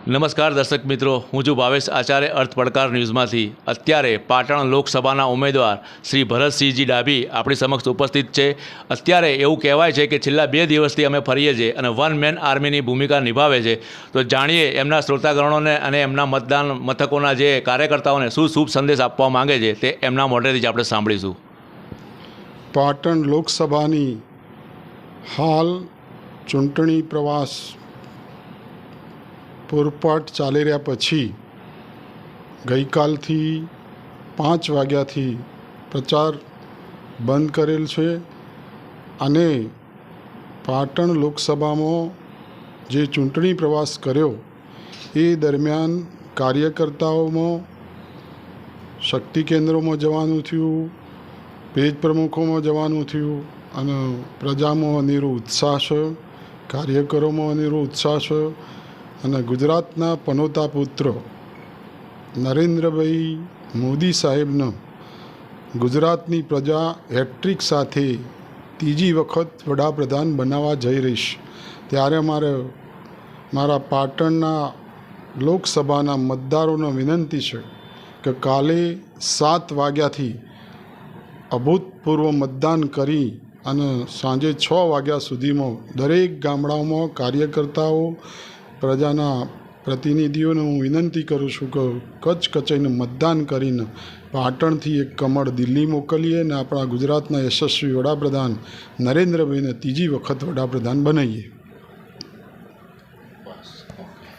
નમસ્કાર દર્શક મિત્રો, હું છું ભાવેશ આચાર્ય અર્થ પડકાર ન્યૂઝમાંથી. અત્યારે પાટણ લોકસભાના ઉમેદવાર શ્રી ભરતસિંહજી ડાભી આપણી સમક્ષ ઉપસ્થિત છે. અત્યારે એવું કહેવાય છે કે છેલ્લા 2 દિવસથી અમે ફરીએ છીએ અને વન મેન આર્મીની ભૂમિકા નિભાવે છે. તો જાણીએ એમના શ્રોતાગણોને અને એમના મતદાન મથકોના જે કાર્યકર્તાઓને શું શુભ સંદેશ આપવા માંગે છે તે એમના મોઢેથી જ આપણે સાંભળીશું. પાટણ લોકસભાની હાલ ચૂંટણી પ્રવાસ પૂરપાટ ચાલી રહ્યા પછી ગઈકાલથી 5 વાગ્યાથી પ્રચાર બંધ કરેલ છે અને પાટણ લોકસભામાં જે ચૂંટણી પ્રવાસ કર્યો એ દરમિયાન કાર્યકર્તાઓમાં શક્તિ કેન્દ્રોમાં જવાનું થયું, પેજ પ્રમુખોમાં જવાનું થયું અને પ્રજામાં અનેરો ઉત્સાહ છે, કાર્યકરોમાં અનેરો ઉત્સાહ છે અને ગુજરાતના પનોતા પુત્ર નરેન્દ્રભાઈ મોદી સાહેબને ગુજરાતની પ્રજા હેટ્રિક સાથે ત્રીજી વખત વડાપ્રધાન બનાવવા જઈ રહી છે. ત્યારે મારા પાટણના લોકસભાના મતદારોને વિનંતી છે કે કાલે 7 વાગ્યાથી અભૂતપૂર્વ મતદાન કરી અને સાંજે 6 વાગ્યા સુધીમાં દરેક ગામડાઓમાં કાર્યકર્તાઓ પ્રજાના પ્રતિનિધિઓને હું વિનંતી કરું છું કે કચકચાઈને મતદાન કરીને પાટણથી એક કમળ દિલ્હી મોકલીએ અને આપણા ગુજરાતના યશસ્વી વડાપ્રધાન નરેન્દ્રભાઈને ત્રીજી વખત વડાપ્રધાન બનાવીએ.